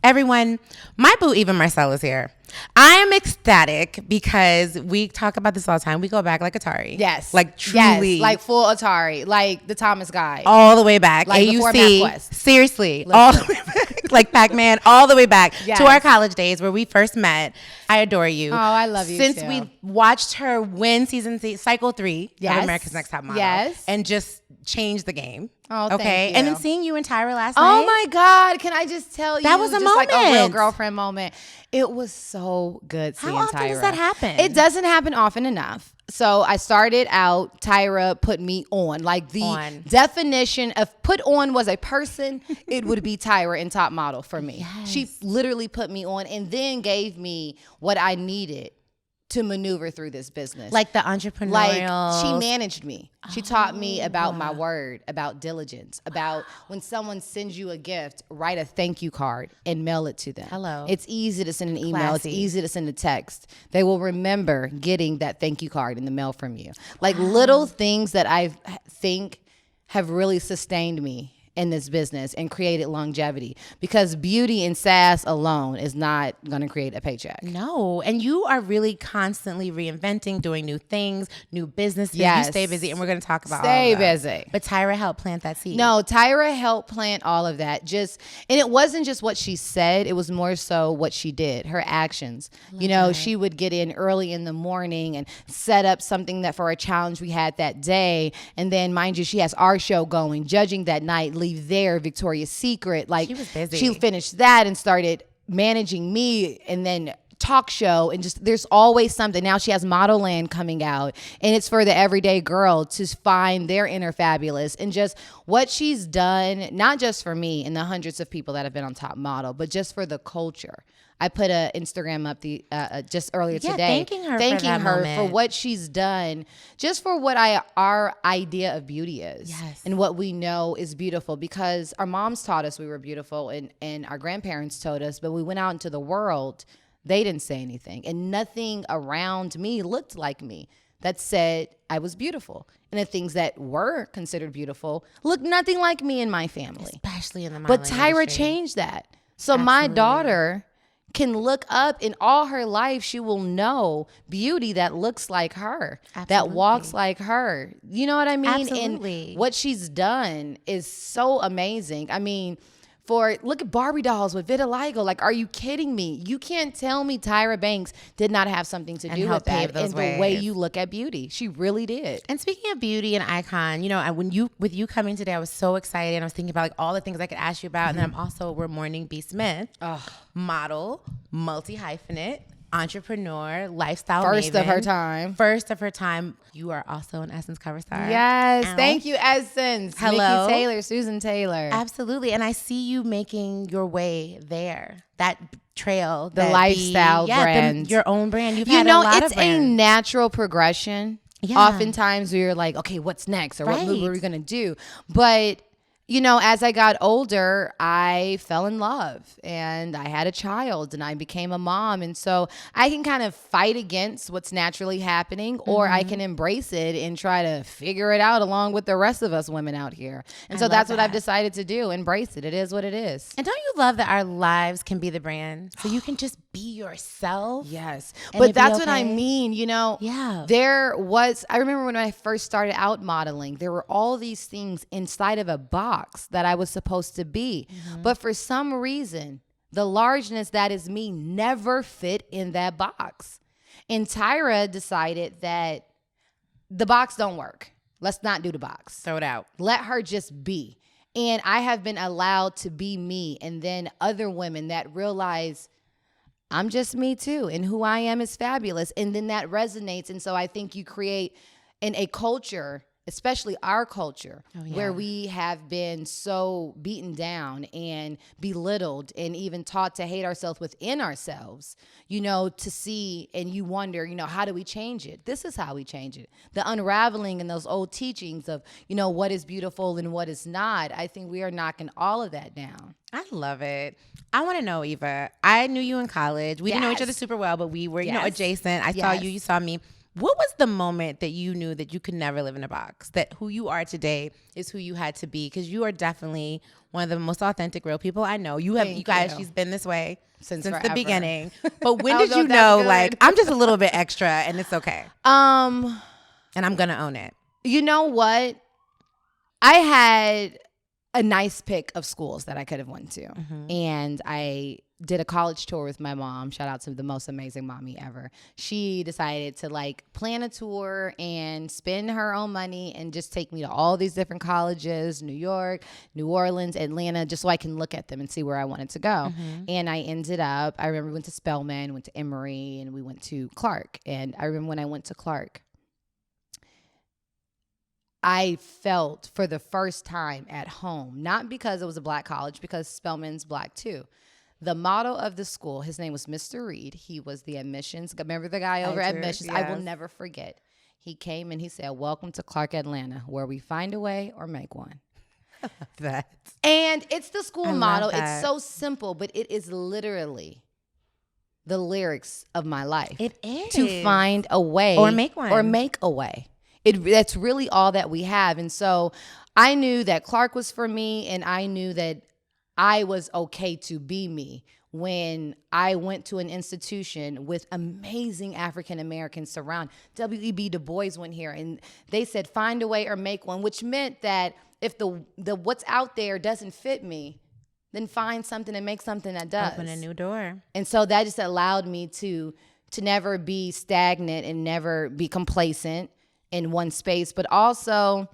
Everyone, my boo Eva Marcille is here. I am ecstatic because we talk about this all the time. We go back like Atari. Yes. Like truly. Yes. Like full Atari. Like the Thomas Guide. All the way back. Like AUC. before MapQuest. Seriously. All the way back. Like Pac-Man. All the way back Yes. to our college days where we first met. I adore you. Oh, I love you Since too. we watched her win cycle 3 Yes. of America's Next Top Model. Yes. And just change the game. Oh, okay. thank you. And then seeing you and Tyra last Oh night. my God. Can I just tell you? That was a just like a real moment. girlfriend moment. It was so good seeing Tyra. How often does that happen? It doesn't happen often enough. So I started out, Tyra put me on. Like the definition of put on was a person, it would be Tyra in Top Model for me. Yes. She literally put me on and then gave me what I needed to maneuver through this business. Like the entrepreneurial. Like she managed me. She taught me about my word, about diligence, about when someone sends you a gift, write a thank you card and mail it to them. Hello. It's easy to send an email. Classy. It's easy to send a text. They will remember getting that thank you card in the mail from you. Like little things that I think have really sustained me in this business and created longevity, because beauty and sass alone is not going to create a paycheck. No. And you are really constantly reinventing, doing new things, new businesses. Yes. You stay busy, and we're going to talk about all Stay of that. busy. But Tyra helped plant that seed. No, Tyra helped plant all of that. And it wasn't just what she said, it was more so what she did, her actions. You know, she would get in early in the morning and set up something that for a challenge we had that day. And then, mind you, she has our show going, judging that night, leave there, Victoria's Secret. Like She was busy. She finished that and started managing me, and then talk show, and just there's always something. Now she has Model Land coming out, and it's for the everyday girl to find their inner fabulous. And just what she's done, not just for me and the hundreds of people that have been on Top Model, but just for the culture. I put an Instagram up just earlier today, thanking her for what she's done, just for what our idea of beauty is, Yes. and what we know is beautiful. Because our moms taught us we were beautiful, and our grandparents told us, but we went out into the world, they didn't say anything, and nothing around me looked like me that said I was beautiful. And the things that were considered beautiful looked nothing like me and my family. Especially in the modeling But Tyra industry. changed that. So my Absolutely. daughter can look up, in all her life, she will know beauty that looks like her, that Absolutely. walks like her. You know what I mean? Absolutely. And what she's done is so amazing. I mean, look at Barbie dolls with vitiligo. Like, are you kidding me? You can't tell me Tyra Banks did not have something to do help with that pave those in the way ways. you look at beauty. She really did. And speaking of beauty and icon, you know, with you coming today, I was so excited. I was thinking about like all the things I could ask you about. And then I'm also, we're mourning B. Smith, model, multi-hyphenate, entrepreneur, lifestyle First of maven. her time. First of her time. You are also an Essence cover star. Yes. Ow. Thank you, Essence. Hello. Nikki Taylor, Susan Taylor. Absolutely. And I see you making your way there. That trail. The lifestyle brand. Your own brand. You've You had know, a lot it's of a brands. natural progression. Yeah. Oftentimes we're like, okay, what's next? Or what Right. move are we going to do? But, you know, as I got older, I fell in love and I had a child and I became a mom. And so I can kind of fight against what's naturally happening, or I can embrace it and try to figure it out along with the rest of us women out here. And so love that's what I've that. decided to do. Embrace it. It is what it is. And don't you love that our lives can be the brand? So you can just be yourself. Yes. And But it be that's what I okay? mean, you know. Yeah. I remember when I first started out modeling, there were all these things inside of a box that I was supposed to be. But for some reason, the largeness that is me never fit in that box. And Tyra decided that the box don't work. Let's not do the box. Throw it out. Let her just be. And I have been allowed to be me. And then other women that realize I'm just me too, and who I am is fabulous. And then that resonates. And so I think you create a culture, especially our culture, where we have been so beaten down and belittled and even taught to hate ourselves within ourselves, you know, to see, and you wonder, you know, how do we change it? This is how we change it. The unraveling in those old teachings of, you know, what is beautiful and what is not. I think we are knocking all of that down. I love it. I want to know, Eva. I knew you in college. We didn't know each Yes. other super well, but we were, you know, Yes. adjacent. I saw Yes. you. You saw me. What was the moment that you knew that you could never live in a box? That who you are today is who you had to be? Because you are definitely one of the most authentic, real people I know. You guys, she's been this way since the beginning. But when did you know, like, I'm just a little bit extra and it's okay? And I'm going to own it. You know what? I had a nice pick of schools that I could have went to. And I did a college tour with my mom. Shout out to the most amazing mommy ever. She decided to like plan a tour and spend her own money and just take me to all these different colleges, New York, New Orleans, Atlanta, just so I can look at them and see where I wanted to go. And I ended up, I remember we went to Spelman, went to Emory, and we went to Clark. And I remember when I went to Clark, I felt for the first time at home, not because it was a black college, because Spelman's black too. The motto of the school, his name was Mr. Reed. He was the admissions. Remember the guy over at admissions? Yes. I will never forget. He came and he said, "Welcome to Clark, Atlanta, where we find a way or make one." That. And it's the school motto. It's so simple, but it is literally the lyrics of my life. It is. To find a way. Or make one. Or make a way. That's really all that we have. And so I knew that Clark was for me, and I knew that I was okay to be me when I went to an institution with amazing African Americans surround. W.E.B. Du Bois went here, and they said, find a way or make one, which meant that if the what's out there doesn't fit me, then find something and make something that does. Open a new door. And so that just allowed me to never be stagnant and never be complacent in one space, but also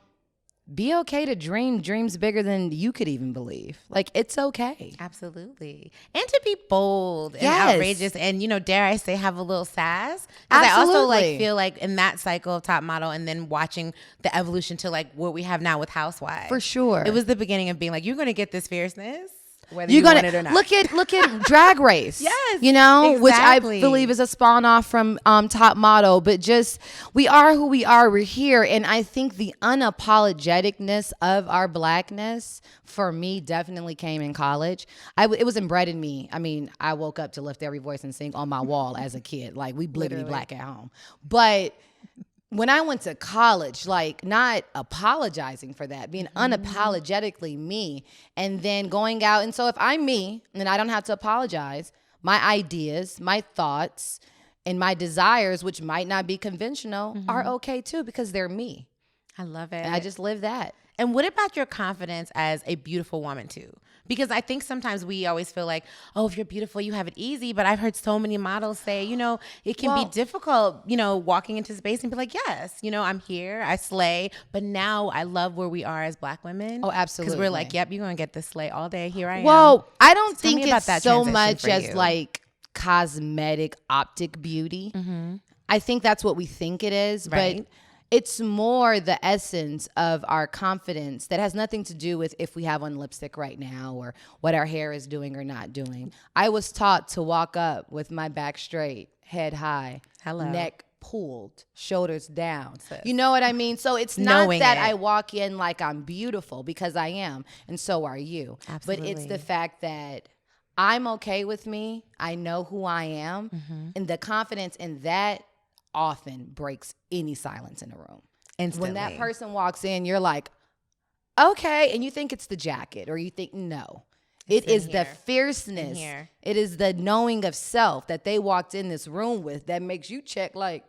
be okay to dream dreams bigger than you could even believe. Like, it's okay. Absolutely. And to be bold and outrageous and, dare I say, have a little sass. Absolutely. I also feel like in that cycle of top model and then watching the evolution to like what we have now with Housewives. For sure. It was the beginning of being like, you're going to get this fierceness. Whether you want it or not. Look at Drag Race. Yes, exactly. Which I believe is a spawn off from Top Model. But just, we are who we are. We're here. And I think the unapologeticness of our blackness, for me, definitely came in college. It was inbred in me. I mean, I woke up to lift every voice and sing on my wall as a kid. Like, we bliggity black at home. But when I went to college, like, not apologizing for that, being unapologetically me, and then going out. And so if I'm me, and I don't have to apologize, my ideas, my thoughts, and my desires, which might not be conventional, are okay too, because they're me. I love it. And I just live that. And what about your confidence as a beautiful woman too? Because I think sometimes we always feel like, oh, if you're beautiful, you have it easy. But I've heard so many models say, it can be difficult, walking into space and be like, yes, I'm here, I slay. But now I love where we are as black women. Oh, absolutely. Because we're like, yep, you're going to get this slay all day. Here I am. Well, I don't think it's so much as like cosmetic, optic beauty. I think that's what we think it is. Right. But it's more the essence of our confidence that has nothing to do with if we have on lipstick right now or what our hair is doing or not doing. I was taught to walk up with my back straight, head high, neck pulled, shoulders down. You know what I mean? So it's not that I walk in like I'm beautiful, because I am, and so are you. Absolutely. But it's the fact that I'm okay with me. I know who I am, and the confidence in that often breaks any silence in a room. Instantly. When that person walks in, you're like, okay, and you think it's the jacket, or you think, no. It is the fierceness. It is the knowing of self that they walked in this room with that makes you check, like,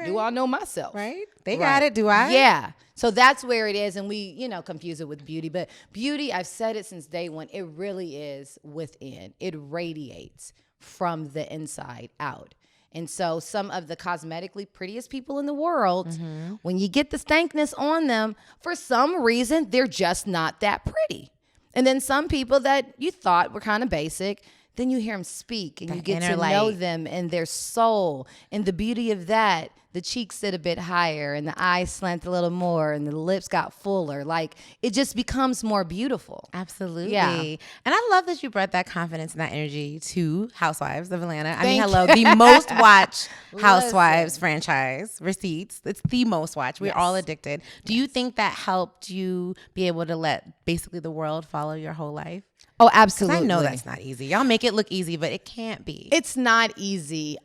do I know myself? Right? They got it, do I? Yeah. So that's where it is, and we, confuse it with beauty. But beauty, I've said it since day one, it really is within. It radiates from the inside out. And so some of the cosmetically prettiest people in the world, when you get the stankness on them, for some reason, they're just not that pretty. And then some people that you thought were kind of basic, then you hear them speak and you get to know them and their soul. And the beauty of that, the cheeks sit a bit higher and the eyes slant a little more and the lips got fuller. Like, it just becomes more beautiful. Absolutely. Yeah. And I love that you brought that confidence and that energy to Housewives of Atlanta. The most watched Housewives franchise, receipts. It's the most watched. We're all addicted. Do you think that helped you be able to let basically the world follow your whole life? Oh, absolutely. I know that's not easy. Y'all make it look easy, but it can't be. It's not easy.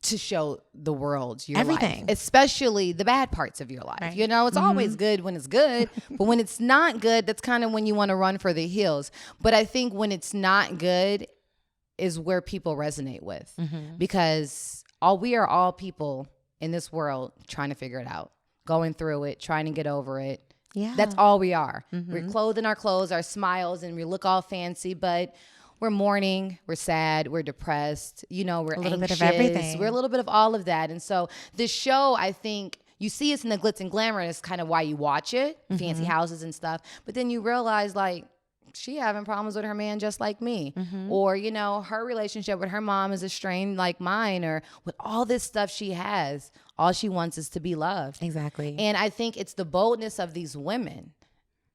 to show the world your Everything. life, especially the bad parts of your life. Right. You know, it's always good when it's good, but when it's not good, that's kind of when you want to run for the hills. But I think when it's not good is where people resonate with, because we are all people in this world trying to figure it out, going through it, trying to get over it. Yeah. That's all we are. We're clothed in our clothes, our smiles, and we look all fancy, but we're mourning, we're sad, we're depressed, you know, we're little anxious. bit of everything. We're a little bit of all of that. And so this show, I think, you see it's in the glitz and glamour, and it's kind of why you watch it, fancy houses and stuff. But then you realize, like, she having problems with her man just like me. Or, you know, her relationship with her mom is strained like mine, or with all this stuff she has, all she wants is to be loved. Exactly. And I think it's the boldness of these women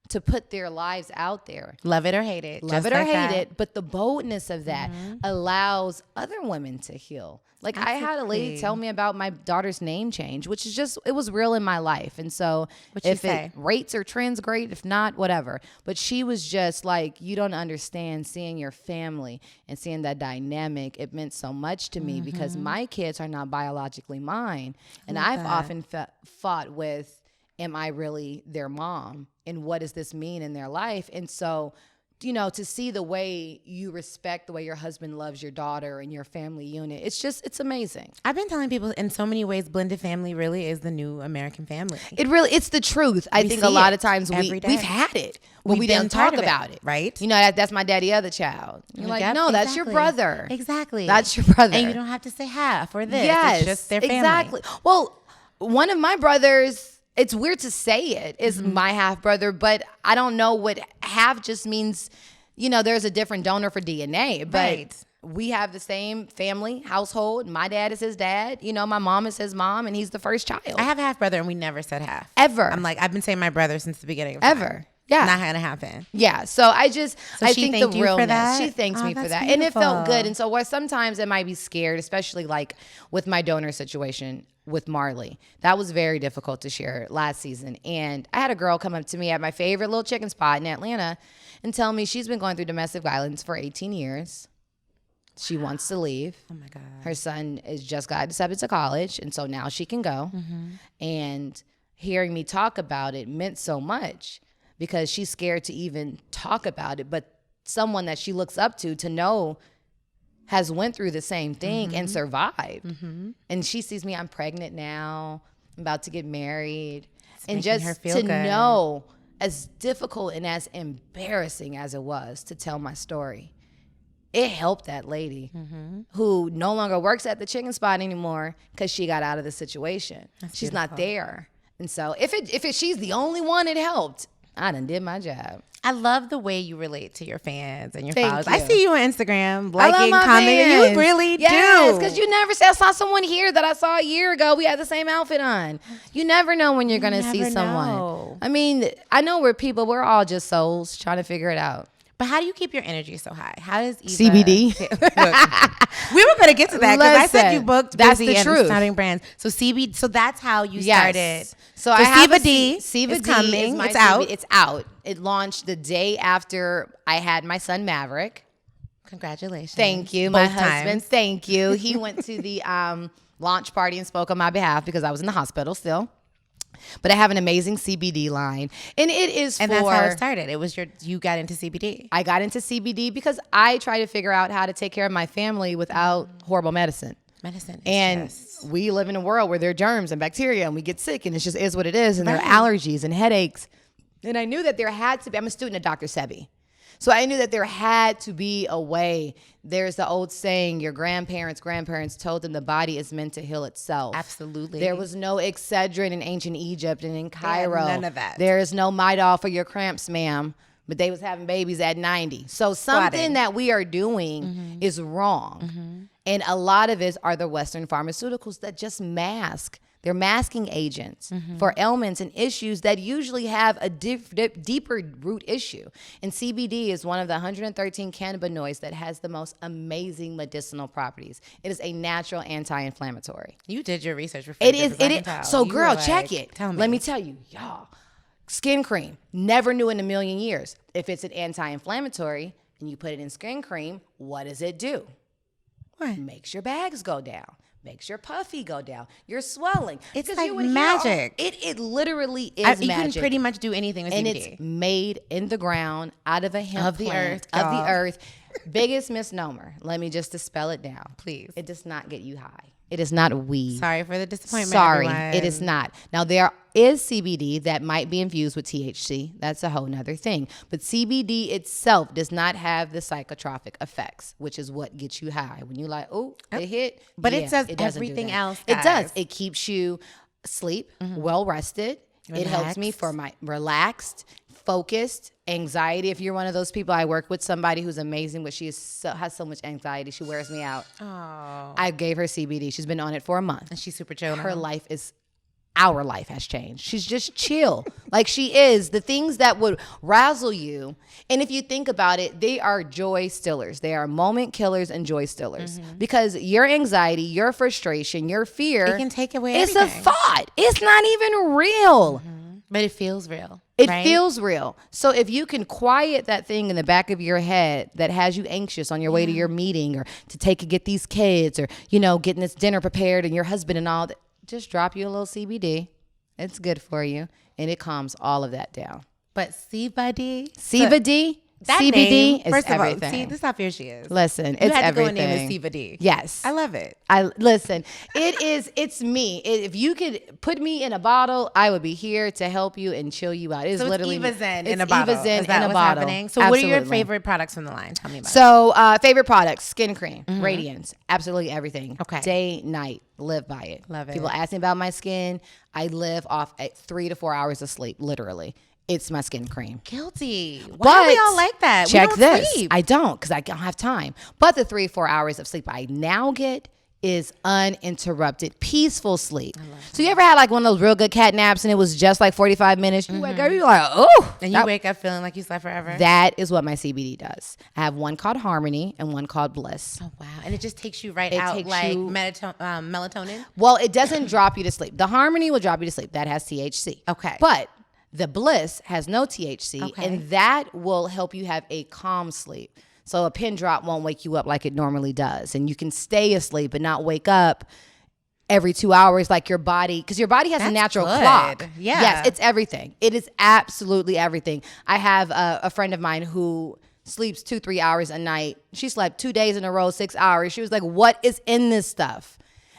to put their lives out there. Love it or hate it. Love it or hate it. But the boldness of that allows other women to heal. Like I had a lady tell me about my daughter's name change, which is just, it was real in my life. And so if it rates or trends, great. If not, whatever. But she was just like, you don't understand, seeing your family and seeing that dynamic. It meant so much to me because my kids are not biologically mine. And I've often fought with, am I really their mom? And what does this mean in their life? And so, you know, to see the way you respect the way your husband loves your daughter and your family unit, it's amazing. I've been telling people in so many ways, blended family really is the new American family. It's the truth. I think a lot of times we've had it, but we didn't talk about it. Right. You know, that's my daddy other child. You're like, no, that's your brother. Exactly. That's your brother. And you don't have to say half or this. Yes, it's just their family. Exactly. Well, one of my brothers, it's weird to say it, is my half brother, but I don't know what half just means. You know, there's a different donor for DNA, but we have the same family, household. My dad is his dad. You know, my mom is his mom, and he's the first child. I have a half brother, and we never said half. Ever. I'm like, I've been saying my brother since the beginning of time. Ever. Yeah. Not gonna happen. Yeah. So I think the realness. She thanks me for that. Beautiful. And it felt good. And so sometimes I might be scared, especially like with my donor situation with Marley. That was very difficult to share last season. And I had a girl come up to me at my favorite little chicken spot in Atlanta and tell me she's been going through domestic violence for 18 years. She wants to leave. Oh my God. Her son is just got accepted to college, and so now she can go. And hearing me talk about it meant so much, because she's scared to even talk about it. But someone that she looks up to know has went through the same thing and survived. And she sees me, I'm pregnant now, I'm about to get married. And just to know, as difficult and as embarrassing as it was to tell my story, it helped that lady who no longer works at the chicken spot anymore because she got out of the situation. She's not there. And so if she's the only one it helped, I done did my job. I love the way you relate to your fans and your Thank followers. you. I see you on Instagram, liking, my commenting. fans. You really do. Yes, because you never I saw someone here that I saw a year ago. We had the same outfit on. You never know when you're going to see someone. Know. I mean, I know we're all just souls trying to figure it out. But how do you keep your energy so high? How does Eva... CBD. Look, we were going to get to that because I said you booked that's busy the and truth. Starting brands. So CBD, so that's how you started. So I have CBD CBD is coming. Is my it's out. It's out. It launched the day after I had my son Maverick. Congratulations. Thank you, my husband. Thank you. He went to the launch party and spoke on my behalf because I was in the hospital still. But I have an amazing CBD line, and it is and that's how it started. It was you got into CBD. I got into CBD because I try to figure out how to take care of my family without horrible medicine. And we live in a world where there are germs and bacteria, and we get sick, and it just is what it is. And there are allergies and headaches. And I knew that there had to be. I'm a student of Dr. Sebi. So I knew that there had to be a way. There's the old saying, your grandparents told them the body is meant to heal itself. Absolutely. There was no Excedrin in ancient Egypt and in Cairo. None of that. There is no Midol for your cramps, ma'am. But they was having babies at 90. So something that we are doing is wrong. And a lot of it are the Western pharmaceuticals that just mask. They're masking agents for ailments and issues that usually have a deeper root issue. And CBD is one of the 113 cannabinoids that has the most amazing medicinal properties. It is a natural anti-inflammatory. You did your research before. It is. So, girl, check it. Tell me. Let me tell you, y'all. Skin cream. Never knew in a million years. If it's an anti-inflammatory and you put it in skin cream, what does it do? What? Makes your bags go down. makes your puffy go down. You're swelling. It's 'Cause like you would hear magic. It literally is You magic. can pretty much do anything with and CBD. it's made in the ground out of a hemp Of the plant, earth, of y'all. the earth. Biggest misnomer. Let me just dispel it down. Please. It does not get you high. It is not weed. Sorry for the disappointment. Sorry, everyone. it is not. Now, there is CBD that might be infused with THC. That's a whole nother thing. But CBD itself does not have the psychotropic effects, which is what gets you high. When you're like, oh, it hit. But it does doesn't do everything that. else, It does. guys. It keeps you asleep, well rested. It helps me for my relaxed, focused, anxiety. If you're one of those people, I work with somebody who's amazing, but she has so much anxiety. She wears me out. Oh. I gave her CBD. She's been on it for a month. And she's super chill. Her now. life is, our life has changed. She's just chill. Like she is. The things that would razzle you, and if you think about it, they are joy stillers. They are moment killers and joy stillers. Because your anxiety, your frustration, your fear, It can take away it's everything. a thought. It's not even real. But it feels real. It right? feels real. So if you can quiet that thing in the back of your head that has you anxious on your way to your meeting or to get these kids or, getting this dinner prepared and your husband and all that, just drop you a little CBD. It's good for you. And it calms all of that down. But CBD. CBD, That CBD name, is first everything. of all, see, this is how fierce she is. Listen, You it's had to everything. go and name it CBD. Yes. I love it. Listen, it's me. If you could put me in a bottle, I would be here to help you and chill you out. It's So literally it's Eva Zen it's in a bottle. Eva Zen Is that in a what's bottle. happening? So what are your Absolutely. favorite products from the line? Tell me about it. So, favorite products, skin cream, radiance, absolutely everything. Okay. Day, night, live by it. Love it. People ask me about my skin. I live off 3 to 4 hours of sleep, literally. It's my skin cream. Guilty. Why But are we all like that? Check we don't this. Sleep. I don't because I don't have time. But the 3-4 hours of sleep I now get is uninterrupted, peaceful sleep. So you ever had like one of those real good cat naps and it was just like 45 minutes? You wake up, you're like, oh. And you wake up feeling like you slept forever. That is what my CBD does. I have one called Harmony and one called Bliss. Oh wow! And it just takes you right It out takes like you- melatonin. Well, it doesn't drop you to sleep. The Harmony will drop you to sleep. That has THC. Okay. But the Bliss has no THC, Okay. and that will help you have a calm sleep. So a pin drop won't wake you up like it normally does, and you can stay asleep and not wake up every 2 hours like your body, because your body has a That's natural good. clock. Yeah. Yes, it's everything. It is absolutely everything. I have a friend of mine who sleeps 2-3 hours a night. She slept 2 days in a row, 6 hours. She was like, what is in this stuff?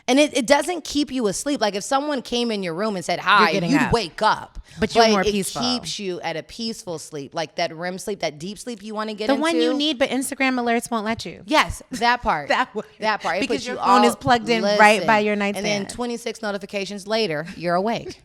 And it doesn't keep you asleep. Like if someone came in your room and said hi, getting you'd up. wake up. But you're more it peaceful. keeps you at a peaceful sleep, like that REM sleep, that deep sleep you want to get The into. one you need, but Instagram alerts won't let you. Yes, that part. That one. That part. It Because puts your you phone all- is plugged in right by your nightstand. And then 26 notifications later, you're awake.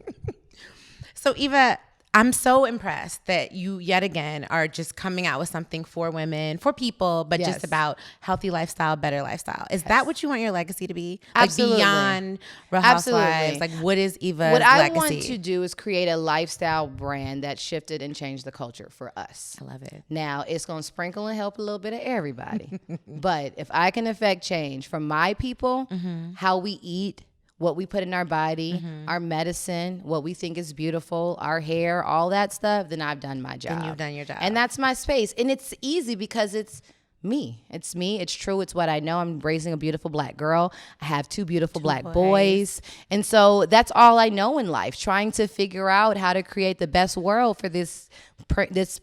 So Eva, I'm so impressed that you yet again are just coming out with something for women, for people, but Yes. just about healthy lifestyle, better lifestyle. Is that what you want your legacy to be? Absolutely. Like beyond Real Housewives? Absolutely. Like what is Eva's What I legacy? want to do is create a lifestyle brand that shifted and changed the culture for us. I love it. Now, it's going to sprinkle and help a little bit of everybody. But if I can affect change from my people, how we eat, what we put in our body, our medicine, what we think is beautiful, our hair, all that stuff, then I've done my job. Then you've done your job. And that's my space. And it's easy because it's me. It's me. It's true. It's what I know. I'm raising a beautiful black girl. I have 2 beautiful black boys. And so that's all I know in life, trying to figure out how to create the best world for this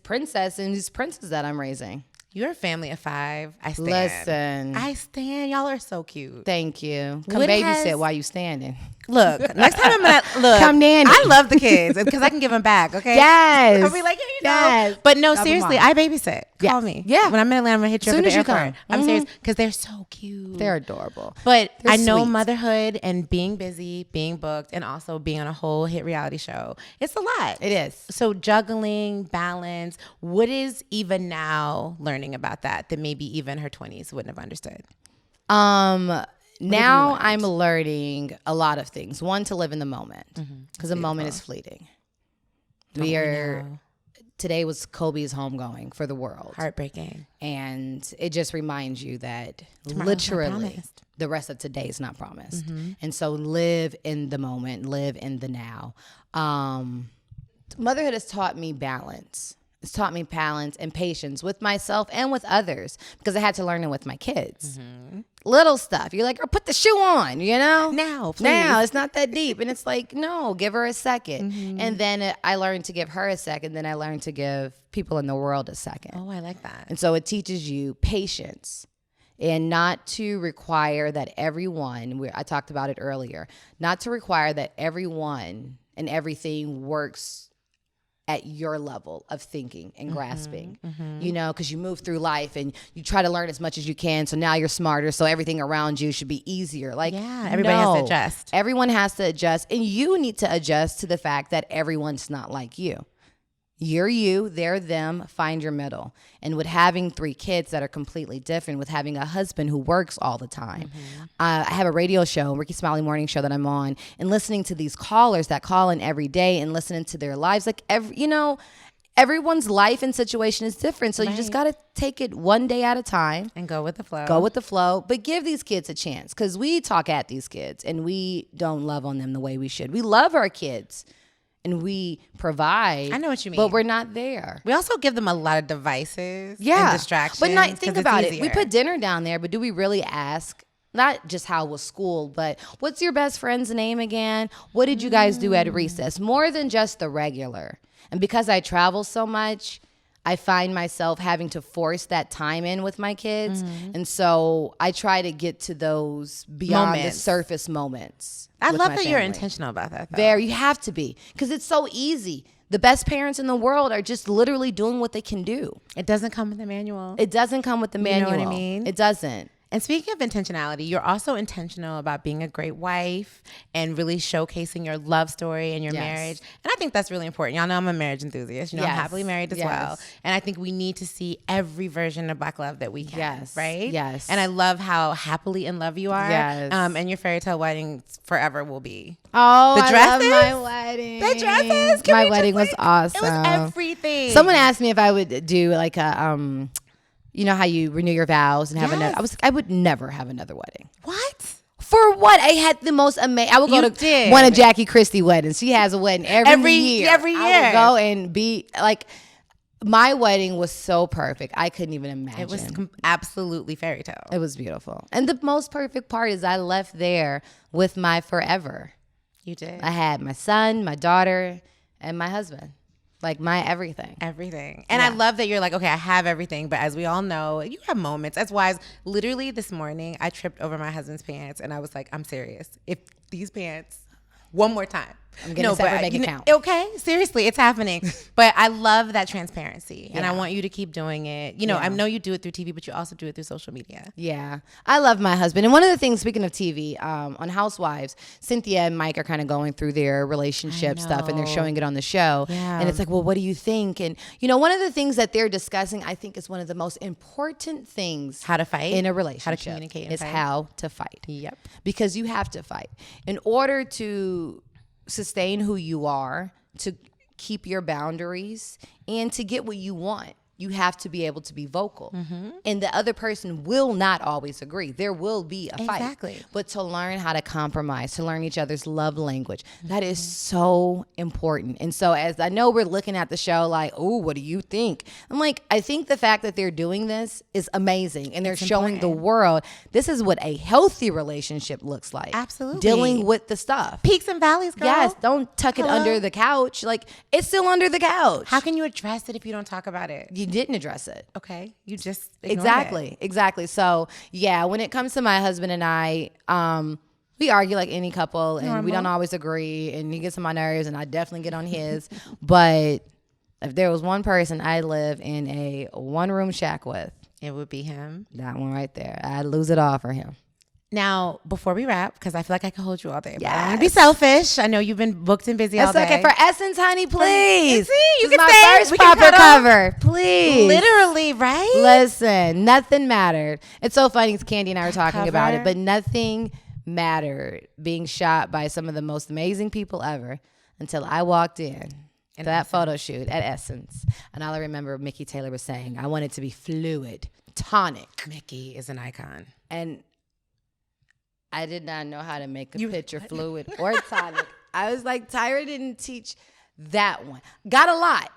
princess and these princes that I'm raising. You're a family of 5. I stand. Listen. I stand. Y'all are so cute. Thank you. Come What babysit has- while you standing. Look, next time I'm gonna look. Come nanny. I love the kids because I can give them back. Okay. Yes. I'll be like, here you Yes. go. But no, Drop 'em seriously, off. I babysit. Call Yes. me. Yeah. When I'm in Atlanta, I'm gonna hit you up Soon at the as you airport. come. I'm serious because they're so cute. They're adorable. But They're I know sweet. motherhood and being busy, being booked, and also being on a whole hit reality show. It's a lot. It is. So juggling, balance. What is Eva now learning about that maybe even her 20s wouldn't have understood? Now learned? I'm learning a lot of things. One, to live in the moment because the moment is fleeting. Today was Kobe's homegoing for the world. Heartbreaking. And it just reminds you that Tomorrow's not literally promised. the rest of today is not promised. And so live in the moment, live in the now. Motherhood has taught me balance. It's taught me balance and patience with myself and with others because I had to learn it with my kids. Little stuff. You're like, oh, put the shoe on, you know? Now, please. Now, it's not that deep. And it's like, no, give her a second. And then I learned to give her a second. Then I learned to give people in the world a second. Oh, I like that. And so it teaches you patience and not to require that everyone, I talked about it earlier, not to require that everyone and everything works at your level of thinking and grasping, you know, because you move through life and you try to learn as much as you can. So now you're smarter. So everything around you should be easier. Like, yeah, everybody has to adjust. Everyone has to adjust. And you need to adjust to the fact that everyone's not like you. You're you, they're them, find your middle. And with having 3 kids that are completely different, with having a husband who works all the time. I have a radio show, Ricky Smiley Morning Show that I'm on, and listening to these callers that call in every day and listening to their lives. Like, everyone's life and situation is different. So you just got to take it one day at a time. And go with the flow. Go with the flow. But give these kids a chance because we talk at these kids and we don't love on them the way we should. We love our kids. And we provide. I know what you mean. But we're not there. We also give them a lot of devices and distractions. But think about it. We put dinner down there, but do we really ask, not just how was school, but what's your best friend's name again? What did you guys do at recess? More than just the regular. And because I travel so much, I find myself having to force that time in with my kids. And so I try to get to those beyond the surface moments. I love that you're intentional about that, though. There, you have to be. Because it's so easy. The best parents in the world are just literally doing what they can do. It doesn't come with the manual. It doesn't come with the manual. You know what I mean? It doesn't. And speaking of intentionality, you're also intentional about being a great wife and really showcasing your love story and your marriage. And I think that's really important. Y'all know I'm a marriage enthusiast. You know, I'm happily married as well. And I think we need to see every version of Black love that we can, right? Yes. And I love how happily in love you are. Yes. And your fairy tale wedding forever will be. Oh, the dresses, I love my wedding. The dresses. My wedding was awesome. It was everything. Someone asked me if I would do like a you know how you renew your vows and have another. I would never have another wedding. What? For what? I had the most amazing. I would go to one of Jackie Christie weddings. She has a wedding every year. Every year. I would go and be like, my wedding was so perfect. I couldn't even imagine. It was absolutely fairy tale. It was beautiful. And the most perfect part is I left there with my forever. You did. I had my son, my daughter, and my husband. Like my everything. Everything. And I love that you're like, okay, I have everything. But as we all know, you have moments. That's why literally this morning, I tripped over my husband's pants. And I was like, I'm serious. If these pants, one more time. I'm going to separate bank account. Okay, seriously, it's happening. But I love that transparency. And I want you to keep doing it. You know, I know you do it through TV, but you also do it through social media. Yeah. I love my husband. And one of the things, speaking of TV, on Housewives, Cynthia and Mike are kind of going through their relationship stuff and they're showing it on the show. Yeah. And it's like, well, what do you think? And, you know, one of the things that they're discussing, I think is one of the most important things. How to fight. In a relationship. How to communicate and is fight. How to fight. Yep. Because you have to fight. In order to sustain who you are, to keep your boundaries, and to get what you want, you have to be able to be vocal. And the other person will not always agree. There will be a fight. Exactly. But to learn how to compromise, to learn each other's love language, that is so important. And so as I know we're looking at the show like, oh, what do you think? I'm like, I think the fact that they're doing this is amazing. And they're showing the world this is what a healthy relationship looks like. Absolutely. Dealing with the stuff. Peaks and valleys, girl. Yes, don't tuck it under the couch. Like, it's still under the couch. How can you address it if you don't talk about it? You didn't address it. Okay. You just Exactly. So, yeah, when it comes to my husband and I, we argue like any couple and we don't always agree and he gets on my nerves and I definitely get on his. But if there was one person I live in a one-room shack with, it would be him. That one right there. I'd lose it all for him. Now, before we wrap, because I feel like I could hold you all day, but I don't want to be selfish. I know you've been booked and busy all day. That's okay. For Essence, honey, please. You can my stay. First proper cover. Please. Literally, right? Listen, nothing mattered. It's so funny. Candy and I were talking about it, but nothing mattered being shot by some of the most amazing people ever until I walked in to that photo shoot at Essence. And all I remember Mickey Taylor was saying, I want it to be fluid, tonic. Mickey is an icon. And I did not know how to make a picture fluid or tonic. I was like, Tyra didn't teach that one. Got a lot.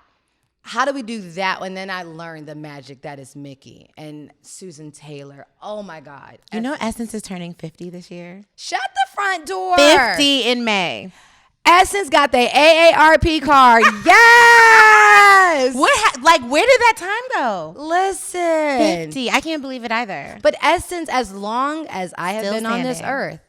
how do we do that? And then I learned the magic that is Mickey and Susan Taylor. Oh my God. You know Essence is turning 50 this year? Shut the front door. 50 in May. Essence got the AARP card. Yes. Where did that time go? Listen. 50. I can't believe it either. But Essence, as long as I have Still been on this standing. earth,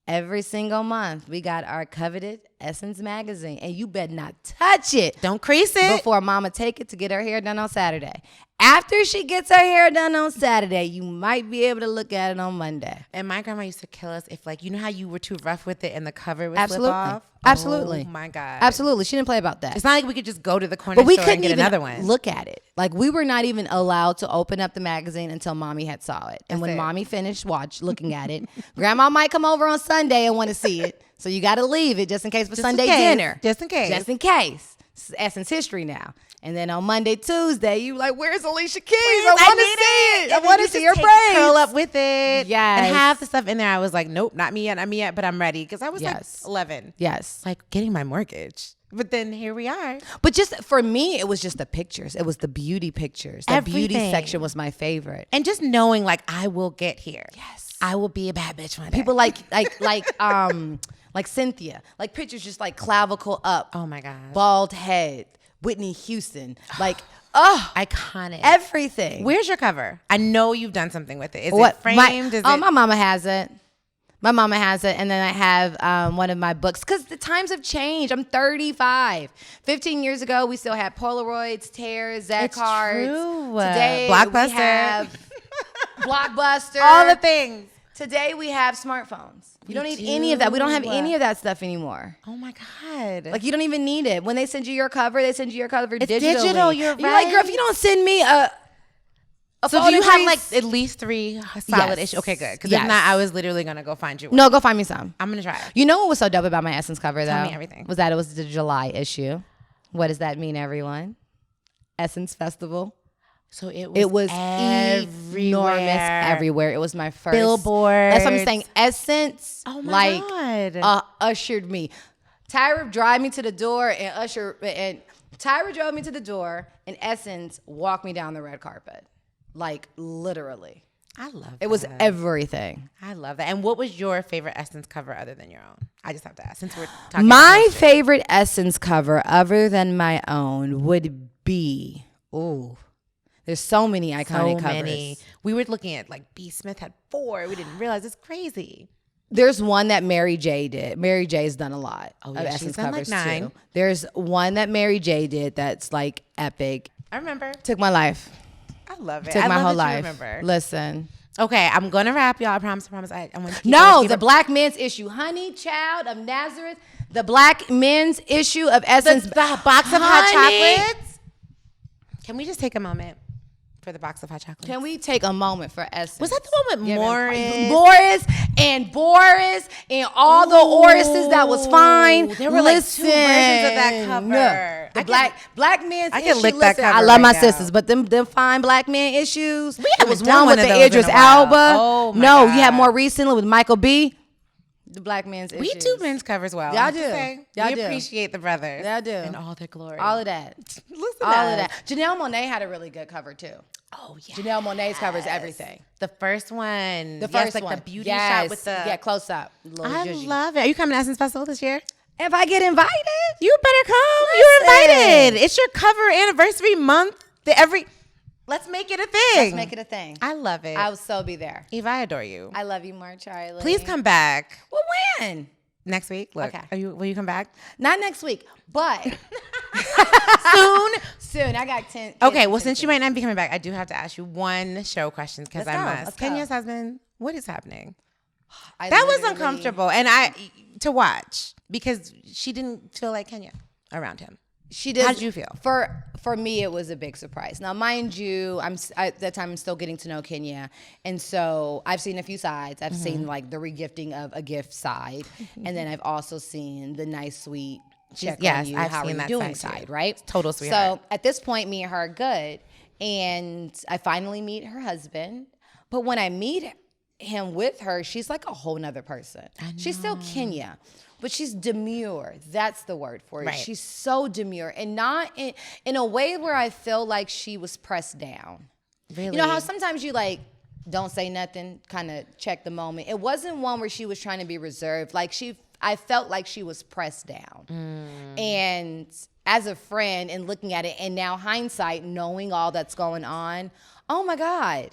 every single month, we got our coveted Essence magazine. And you better not touch it. Don't crease it. Before mama take it to get her hair done on Saturday. After she gets her hair done on Saturday, you might be able to look at it on Monday. And my grandma used to kill us if, like, you know how you were too rough with it and the cover would Absolutely. slip off? Absolutely. Oh, my God. Absolutely. She didn't play about that. It's not like we could just go to the corner But we store and couldn't get even another one. look at it. Like, we were not even allowed to open up the magazine until mommy had saw it. And That's when it. mommy finished looking at it, grandma might come over on Sunday and want to see it. So you got to leave it just in case for Sunday dinner. Just in case. Just in case. It's Essence history now. And then on Monday, Tuesday, you like, where's Alicia Keys? I want to see it. I want to see your braids. Curl up with it. Yes. And half the stuff in there, I was like, nope, not me yet, but I'm ready. Because I was Yes. like 11. Yes. Like getting my mortgage. But then here we are. But just for me, it was just the pictures. It was the beauty pictures. The beauty Everything. section was my favorite. And just knowing, like, I will get here. Yes. I will be a bad bitch one day. People like Cynthia, like pictures just like clavicle up, Oh, my God. bald head, Whitney Houston, like, oh, Iconic. everything. Where's your cover? I know you've done something with it. Is What it framed? Is it? my mama has it. My mama has it. And then I have one of my books because the times have changed. I'm 35. 15 years ago, we still had Polaroids, tears, Z It's cards. true. Today, Blockbuster. we have Blockbuster. all the things. Today, we have smartphones. You don't need do. any of that. We don't have any of that stuff anymore. Oh, my God. Like, you don't even need it. When they send you your cover, they send you your cover digitally. digital, you're You're like, girl, right. if you don't send me a so phone do you and have grease- like at least 3 solid Yes. issues? Okay, good. Because Yes. if not, I was literally going to go find you one. No, go find me some. I'm going to try. You know what was so dope about my Essence cover, though? Tell me everything. Was that it was the July issue. What does that mean, everyone? Essence Festival. So it Was everywhere. enormous everywhere. It was my first Billboards. That's what I'm saying. Essence, Oh my God. ushered me. Tyra drive me to the door and Tyra drove me to the door, and Essence walked me down the red carpet, like literally. I love It was that. everything. I love that. And what was your favorite Essence cover other than your own? I just have to ask since we're talking My about favorite Essence cover, other than my own, would be there's so many iconic covers. We were looking at like B. Smith had 4. We didn't realize it's crazy. There's one that Mary J did. Mary J's done a lot of yeah, she's Essence done, covers like, 9. too. There's one that Mary J did that's like epic. I remember. Took my life. I love it. Took I my love whole that you life. remember. Listen. Okay, I'm gonna wrap, y'all. I promise. I want to keep No, it, the Black Men's issue. Honey Child of Nazareth. The Black Men's issue of Essence. the box of hot Honey. chocolates. Can we just take a moment for the box of hot chocolates? Can we take a moment for Essence? Was that the one with Morris? Boris and all the Orises that was fine. There were like 2 versions of that cover. The black men's I issue. can lick that Listen, cover I love right my now. sisters, but them fine black men issues. We It haven't was done one with one the of those in Idris a while. Elba. Oh, my no, God. you had more recently with Michael B. The black men's issues. We do men's covers well. Y'all I have to do. say. Y'all we do. appreciate the brothers. Y'all do. In all their glory. All of that. Listen All to of us. that. Janelle Monáe had a really good cover too. Oh, yeah. Janelle Monáe's covers everything. The first one. The first like one. the beauty Yes. shot with the. close up. Little I zhuzhy. love it. Are you coming to Essence Festival this year? If I get invited, You better come. Listen. You're invited. It's your cover anniversary month. Let's make it a thing. let's make it a thing. I love it. I will so be there. Eve, I adore you. I love you more, Charlie. Please come back Well, when? next week. Look, Okay. will you come back Not next week, but soon? soon. I got 10. Okay. Well, since you might not be coming back, I do have to ask you one show question because Let's I go. must. Let's go. Kenya's husband. What is happening? I That was literally- uncomfortable, and to watch because she didn't feel like Kenya around him. She did. How did you feel? For me, it was a big surprise. Now, mind you, at that time I'm still getting to know Kenya, and so I've seen a few sides. I've seen like the regifting of a gift side, and then I've also seen the nice, sweet check Yes, on you, I've how seen are you that doing side, too. side, right? Total sweetheart. So at this point, me and her are good, and I finally meet her husband. But when I meet him with her, she's like a whole nother person. She's still Kenya, but she's demure. That's the word for it. Right. She's so demure, and not in a way where I feel like she was pressed down. Really? You know how sometimes you like don't say nothing, kind of check the moment. It wasn't one where she was trying to be reserved. Like I felt like she was pressed down. And as a friend and looking at it, and now hindsight, knowing all that's going on, oh my God.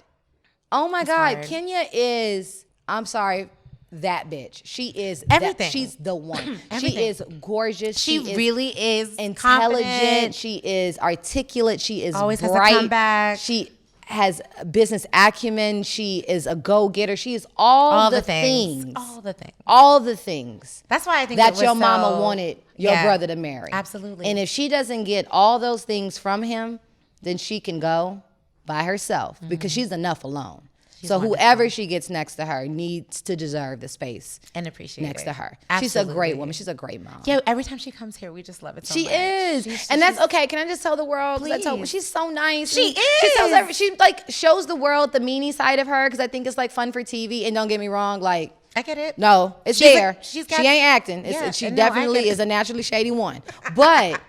Hard. Kenya is, I'm sorry, that bitch. She is everything. She's the one. She is gorgeous. She really is intelligent. confident. She is articulate. She is always bright. has a comeback. She has business acumen. She is a go-getter. She is all the things. All the things. All the things. That's why I think that your mama wanted your brother to marry. Absolutely. And if she doesn't get all those things from him, then she can go by herself because she's enough alone. So whoever she gets next to her needs to deserve the space and appreciate next to her. Absolutely. She's a great woman. She's a great mom. Yeah, every time she comes here, we just love it so much. She is. And that's okay. Can I just tell the world? Please. She's so nice. She is. She like shows the world the meanie side of her because I think it's like fun for TV. And don't get me wrong, like, I get it. no, it's there. She ain't acting. Yeah, she no, definitely is a naturally shady one. But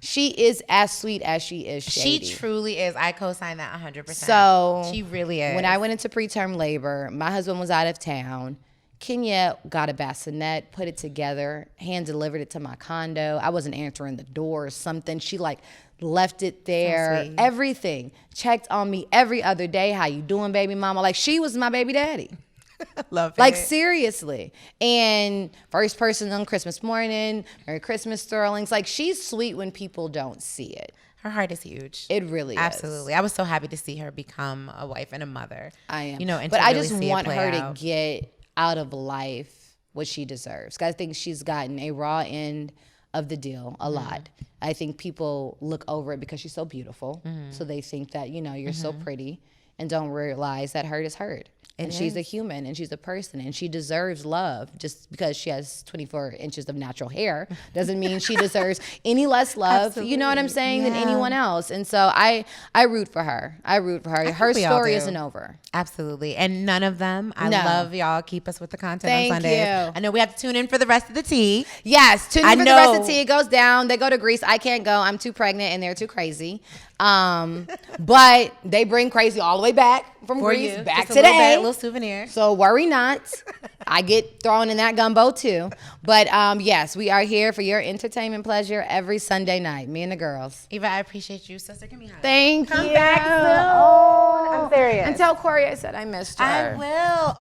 she is as sweet as she is shady. She truly is. I co-sign that 100%. So she really is. When I went into preterm labor, my husband was out of town. Kenya got a bassinet, put it together, hand delivered it to my condo. I wasn't answering the door or something. She like left it there. So everything. Checked on me every other day. How you doing, baby mama? Like she was my baby daddy. Love it. Like seriously. And first person on Christmas morning, Merry Christmas, Sterlings. Like she's sweet when people don't see it. Her heart is huge. It really is. Absolutely. I was so happy to see her become a wife and a mother. I am. You know, and but to I really just see want it play her out. to get out of life what she deserves. 'Cause I think she's gotten a raw end of the deal a lot. I think people look over it because she's so beautiful. So they think that, you know, you're so pretty and don't realize that hurt is hurt. And she's a human and she's a person and she deserves love. Just because she has 24 inches of natural hair doesn't mean she deserves any less love, you know what I'm saying, than anyone else. And so I root for her. I root for her. Her story isn't over. Absolutely. And none of them. I love y'all. Keep us with the content Thank on Sundays. you. I know we have to tune in for the rest of the tea. Yes, tune in for the rest of the tea. It goes down. They go to Greece. I can't go. I'm too pregnant and they're too crazy. But they bring crazy all the way back from Greece back Just a today. little souvenir. So worry not. I get thrown in that gumbo too. But yes, we are here for your entertainment pleasure every Sunday night. Me and the girls. Eva, I appreciate you. Sister, give me a hug. Thank you. Come back soon. I'm serious. And tell Corey I said I missed her. I will.